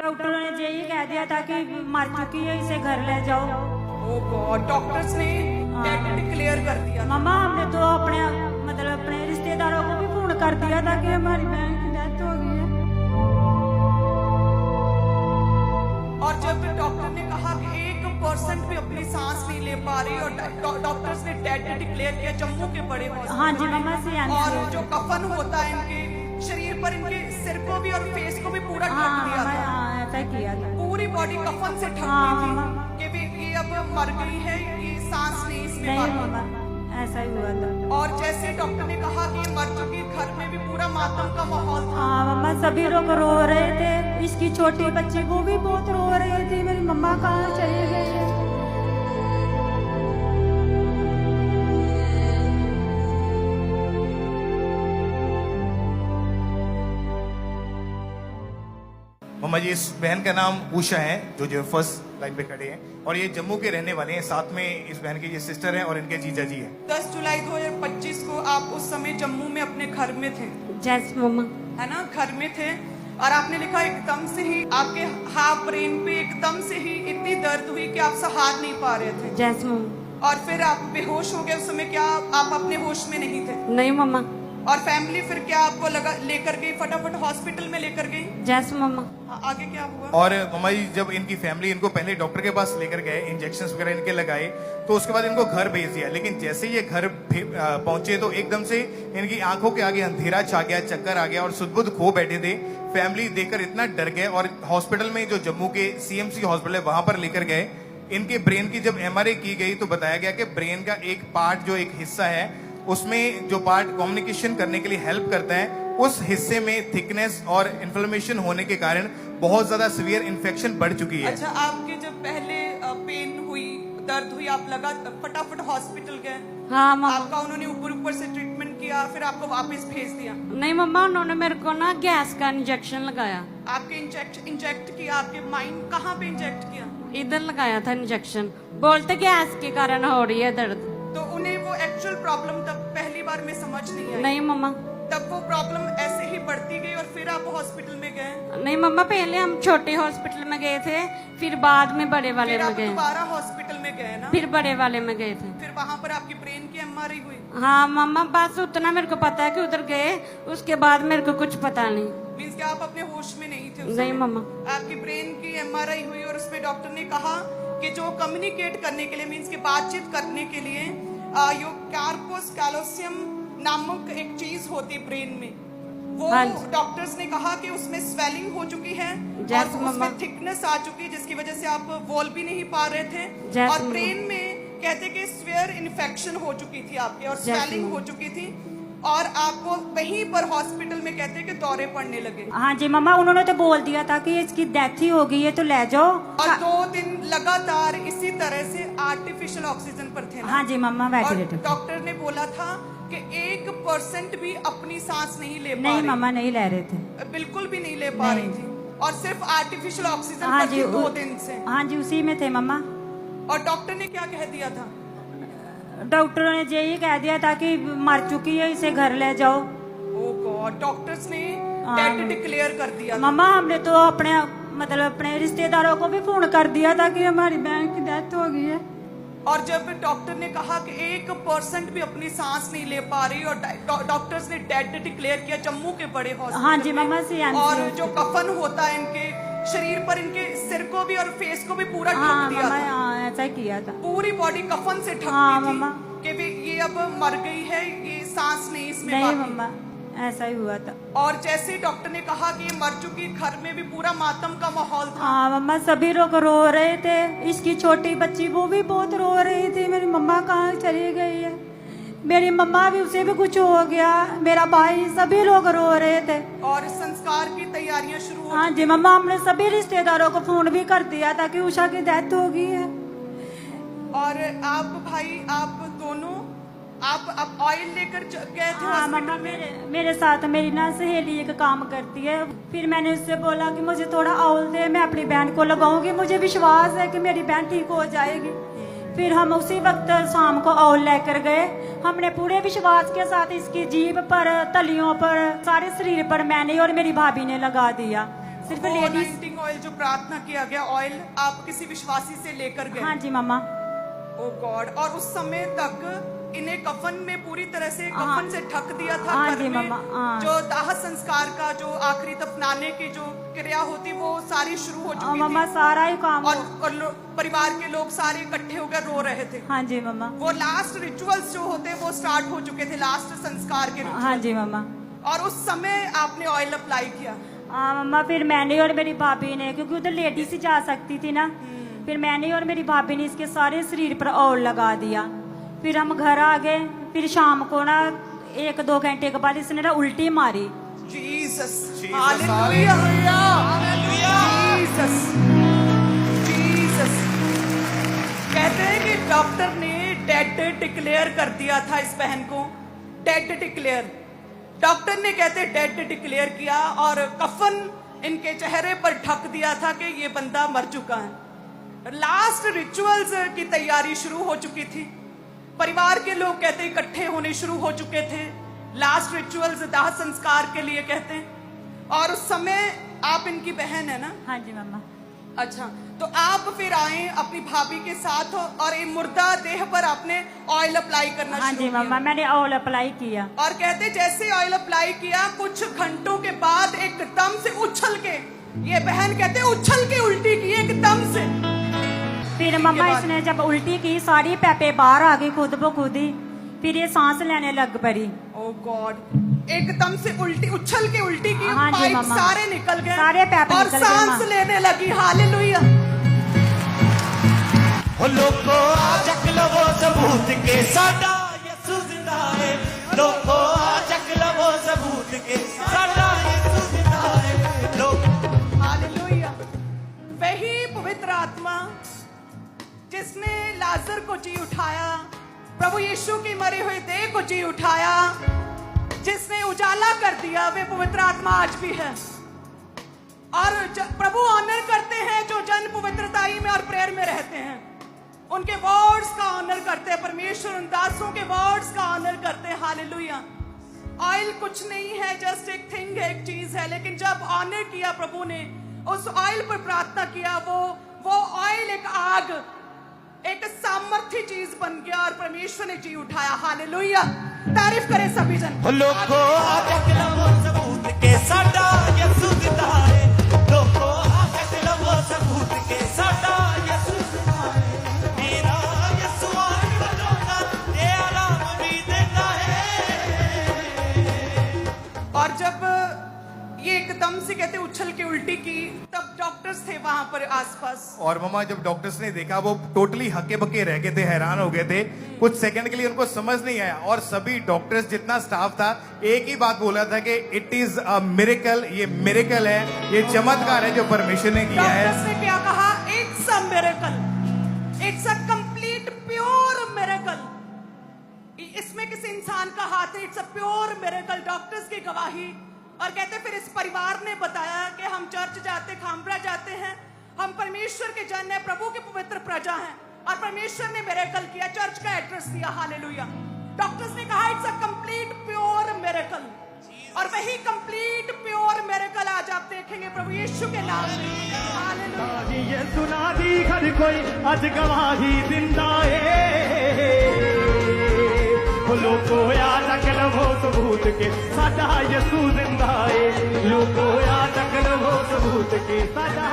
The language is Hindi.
डॉक्टरों ने यही कह दिया था कि मर चुकी है, इसे घर ले जाओ। ओ गॉड, डॉक्टर्स ने डेड डिक्लेयर कर दिया। मामा हमने तो अपने रिश्तेदारों को भी फोन कर दिया था कि हमारी बहन की डेथ हो गई है। और जब डॉक्टर ने कहा कि 1% भी अपनी सांस नहीं ले पा रही और डॉक्टर्स ने डेड डिक्लेयर किया जम्मू के बड़े हॉस्पिटल। हाँ जी मामा से और जो कफन होता है इनके शरीर पर, इनके सिर को भी और फेस को भी पूरा ढक दिया था। हाँ ऐसा किया था, पूरी बॉडी कफन से ढक दी थी कि ये अब मर गई है, ये सांस नहीं इसमें नहीं बाकी। मामा ऐसा ही हुआ था। और जैसे डॉक्टर ने कहा कि ये मर चुकी, घर में भी पूरा मातम का माहौल था। हाँ मामा सभी लोग रो रहे थे, इसकी छोटी बच्ची को भी बहुत रो रही थी, मेरी मम्मा कहाँ चली गई है। मम्मा जी, इस बहन का नाम उषा है जो फर्स्ट लाइन पे खड़े हैं, और ये जम्मू के रहने वाले हैं। साथ में इस बहन के ये सिस्टर हैं और इनके जीजा जी हैं। 10 जुलाई 2025 को आप उस समय जम्मू में अपने घर में थे, जैस मम्मा, है ना, घर में थे। और आपने लिखा एकदम से ही आपके हाफ ब्रेन पे एकदम से ही इतनी दर्द हुई कि आप सहार नहीं पा रहे थे। जैस मम्मा। और फिर आप बेहोश हो गए। उस समय क्या आप अपने होश में नहीं थे? नहीं मम्मा। और फैमिली फिर क्या आपको लगा लेकर गई, फटाफट हॉस्पिटल में लेकर गई? जैस मम्मा। आगे क्या हुआ? और मम्मा जी, जब इनकी फैमिली इनको पहले डॉक्टर के पास लेकर गए, इंजेक्शन वगैरह इनके लगाए, तो उसके बाद इनको घर भेज दिया। लेकिन जैसे ये घर पहुंचे तो एकदम से इनकी आंखों के आगे अंधेरा छा गया, चक्कर आ गया और सुध-बुध खो बैठे थे। फैमिली देखकर इतना डर गए और हॉस्पिटल में, जो जम्मू के सीएमसी हॉस्पिटल है, वहां पर लेकर गए। इनके ब्रेन की जब एमआरआई की गई तो बताया गया कि ब्रेन का एक पार्ट, जो एक हिस्सा है, उसमें जो पार्ट कम्युनिकेशन करने के लिए हेल्प करता है, उस हिस्से में थिकनेस और इन्फ्लेमेशन होने के कारण बहुत ज्यादा सीवियर इन्फेक्शन बढ़ चुकी है। अच्छा, आपके जब पहले पेन हुई, दर्द हुई, आप लगा फटाफट हॉस्पिटल गए? हाँ मम्मा। आपका उन्होंने ऊपर से ट्रीटमेंट किया, फिर आपको वापस भेज दिया? नहीं मम्मा, उन्होंने मेरे को ना गैस का इंजेक्शन लगाया। आपके इंजेक्ट किया? आपके माइंड कहाँ पे इंजेक्ट किया? इधर लगाया था इंजेक्शन, बोलते गैस के कारण हो रही है दर्द। तो उन्हें वो एक्चुअल प्रॉब्लम तब पहली बार में समझ नहीं आई? नहीं मम्मा। तब वो प्रॉब्लम ऐसे ही बढ़ती गई और फिर आप हॉस्पिटल में गए? नहीं मम्मा, पहले हम छोटे हॉस्पिटल में गए थे, फिर बाद में बड़े वाले फिर में आप गए। दोबारा हॉस्पिटल में गए ना? फिर बड़े वाले में गए थे। फिर वहाँ पर आपकी ब्रेन की एमआरआई हुई? हाँ मम्मा, बस उतना मेरे को पता है कि उधर गए, उसके बाद मेरे को कुछ पता नहीं। मीन्स कि आप अपने होश में नहीं थे उस नहीं समय? मम्मा। आपकी ब्रेन की एमआरआई हुई और उसमें डॉक्टर ने कहा कि जो कम्युनिकेट करने के लिए, मीन्स कि बातचीत करने के लिए, यो कार्पस कैलोसियम नामक एक चीज होती है ब्रेन में, वो डॉक्टर्स ने कहा कि उसमें स्वेलिंग हो चुकी है और उसमें थिकनेस आ चुकी है, जिसकी वजह से आप बोल भी नहीं पा रहे थे। और ब्रेन में कहते कि स्वेयर इन्फेक्शन हो चुकी थी आपके और स्वेलिंग हो चुकी थी, और आपको वहीं पर हॉस्पिटल में कहते कि दौरे पड़ने लगे। हाँ जी मम्मा, उन्होंने तो बोल दिया था कि इसकी डेथ ही हो गई है तो ले जाओ। और 2 दिन लगातार इसी तरह से आर्टिफिशियल ऑक्सीजन पर थे ना? हाँ जी मम्मा, और वेंटिलेटर। डॉक्टर ने बोला था कि 1% भी अपनी सांस नहीं ले पा नहीं रही। मम्मा, नहीं ले रहे थे, बिल्कुल भी नहीं ले पा रही थी, और सिर्फ आर्टिफिशियल ऑक्सीजन हाँ पर जी, थी 2 दिन से। हाँ जी उसी में थे मम्मा। और डॉक्टर ने क्या कह दिया था? डॉक्टरों ने यही कह दिया था कि मर चुकी है, इसे घर ले जाओ। ओ गॉड, डॉक्टर्स ने डेड डिक्लेयर कर दिया था। मम्मा हमने तो अपने रिश्तेदारों को भी फोन कर दिया था कि हमारी बहन की डेथ हो गई है। और जब डॉक्टर ने कहा कि 1% भी अपनी सांस नहीं ले पा रही और डॉक्टर्स ने डेड डिक्लेयर किया जम्मू के बड़े हॉस्पिटल हाँ जी में। मम्मा से। और जो कफन होता है इनके शरीर पर, इनके सिर को भी और फेस को भी पूरा ढक दिया था। हाँ ऐसा किया था, पूरी बॉडी कफन से ढक दी थी कि ये अब मर गई है, ये सांस नहीं इसमें नहीं बाकी। मम्मा ऐसा ही हुआ था। और जैसे डॉक्टर ने कहा कि ये मर चुकी, घर में भी पूरा मातम का माहौल था। हाँ मम्मा, सभी लोग रो रहे थे, इसकी छोटी बच्ची वो भी बहुत रो रही थी, मेरी मम्मा कहाँ चली गई है, मेरी मम्मा भी, उसे भी कुछ हो गया, मेरा भाई, सभी लोग रो रहे थे। और संस्कार की तैयारियां शुरू हो हाँ जी मम्मा, हमने सभी रिश्तेदारों को फोन भी कर दिया था कि उषा की डेथ हो गई है। और आप भाई, आप दोनों, आप ऑयल लेकर गए थे? हाँ मम्मा, मेरे साथ मेरी ना सहेली एक काम करती है, फिर मैंने उससे बोला कि मुझे थोड़ा ऑयल दे, मैं अपनी बहन को लगाऊंगी, मुझे विश्वास है कि मेरी बहन ठीक हो जाएगी। फिर हम उसी वक्त शाम को ऑयल लेकर गए, हमने पूरे विश्वास के साथ इसकी जीभ पर, तलियों पर, सारे शरीर पर मैंने और मेरी भाभी ने लगा दिया। सिर्फ लेडीज ऑयल जो प्रार्थना किया गया ऑयल आप किसी विश्वासी से लेकर गए। हाँ जी मम्मा। ओ गॉड, और उस समय तक इन्हें कफन में पूरी तरह से हाँ। कफन से ढक दिया था। हाँ घर जी में मम्मा, हाँ। जो दाह संस्कार का जो आखिरी दफनाने की जो क्रिया होती वो सारी शुरू हो चुकी मम्मा थी सारा ही काम और परिवार के लोग सारे इकट्ठे होकर रो रहे थे। हाँ जी मम्मा। वो लास्ट रिचुअल्स जो होते वो स्टार्ट हो चुके थे, लास्ट संस्कार के हाँ जी मम्मा। और उस समय आपने ऑयल अप्लाई किया। हाँ मम्मा, फिर मैंने और मेरी भाभी ने, क्योंकि उधर लेडीज ही जा सकती थी ना, फिर मैंने और मेरी भाभी ने इसके सारे शरीर पर ऑयल लगा दिया। फिर हम घर आ गए। फिर शाम को ना 1-2 घंटे के बाद इसने ना उल्टी मारी। Jesus, Jesus, hallelujah, Jesus, Jesus. कहते हैं कि डॉक्टर ने डेड डिक्लेयर कर दिया था इस बहन को, डेड डिक्लेयर। डॉक्टर ने कहते डेड डिक्लेयर किया और कफन इनके चेहरे पर ढक दिया था कि ये बंदा मर चुका है। लास्ट रिचुअल्स की तैयारी शुरू हो चुकी थी। परिवार के लोग कहते इकट्ठे होने शुरू हो चुके थे लास्ट रिचुअल्स दाह संस्कार के लिए कहते हैं। और उस समय आप इनकी बहन है ना? हाँ जी मम्मा। अच्छा, तो आप फिर आए अपनी भाभी के साथ और ये मुर्दा देह पर आपने ऑयल अप्लाई करना हाँ शुरू जी किया। मम्मा, मैंने ऑयल अप्लाई किया। और कहते जैसे ऑयल अप्लाई किया कुछ घंटों के बाद एकदम से उछल के, ये बहन कहते उछल के उल्टी की एकदम से। फिर मम्मा इसने जब उल्टी की सारी पैपे बाहर आ गई खुद ब खुद ही। फिर ये सांस लेने लग पड़ी। ओ गॉड, एकदम से उल्टी, उछल के उल्टी की, हाँ जी पाइप मम्मा। सारे निकल गए, सारे पैप और निकल गए सांस माँ। लेने लगी। हालेलुया। हो लोको आ चक लवो सबूत के साडा यसू जिंदा है। लोको आ चक लवो सबूत के साडा यसू जिंदा है। लोको हालेलुया। वही पवित्र आत्मा जिसने लाजर को जी उठाया, प्रभु यीशु की मरे हुए देह को जी उठाया, जिसने उजाला कर दिया, वे पवित्र आत्मा आज भी है। और प्रभु ऑनर करते हैं जो जन पवित्रताई में और प्रेयर में रहते हैं, उनके वर्ड्स का ऑनर करते हैं। परमेश्वर उन दासों के वर्ड्स का ऑनर करते हैं। हालेलुया। ऑयल कुछ नहीं है, जस्ट एक थिंग है, एक चीज है, लेकिन जब ऑनर किया प्रभु ने, उस ऑयल पर प्रार्थना किया, वो ऑयल एक आग, एक सामर्थ्य चीज बन गया और परमेश्वर ने जी उठाया। हालेलुया। तारीफ करें सभी जन। हो लोको आ चक लवो सबूत के साडा यसू जिंदा है। लोको आ चक लवो सबूत के साडा यसू जिंदा है। मेरा यसू आन बजाना ते आराम भी देता है। और जब ये एकदम से कहते उछल के उल्टी की, तब डॉक्टर्स थे वहां पर आसपास। और मम्मा जब डॉक्टर्स ने देखा वो टोटली हक्के बक्के रह गए थे, हैरान हो गए थे। कुछ सेकंड के लिए उनको समझ नहीं आया और सभी डॉक्टर्स जितना स्टाफ था एक ही बात बोला था कि इट इज अ मिरेकल, ये मिरेकल है, ये चमत्कार है जो परमेश्वर ने किया है। डॉक्टर्स ने क्या कहा? It's a miracle, it's a complete pure miracle. इसमें किसी इंसान का हाथ है, it's a pure miracle. Doctors की गवाही। और कहते फिर इस परिवार ने बताया कि हम चर्च जाते, खामरा जाते हैं, हम परमेश्वर के जन है, प्रभु के पवित्र प्रजा हैं, और परमेश्वर ने मिरेकल किया, चर्च का एड्रेस दिया। हालेलुया। डॉक्टर्स ने कहा it's a complete pure miracle, और वही कंप्लीट प्योर मिरेकल आज आप देखेंगे प्रभु यीशु के नाम में। हालेलुया। ये सुना दी हर कोई अज गवाही जिंदा है। लोको याद करो सबूत के साडा यसू जिंदा है। लोको याद करो सबूत के साडा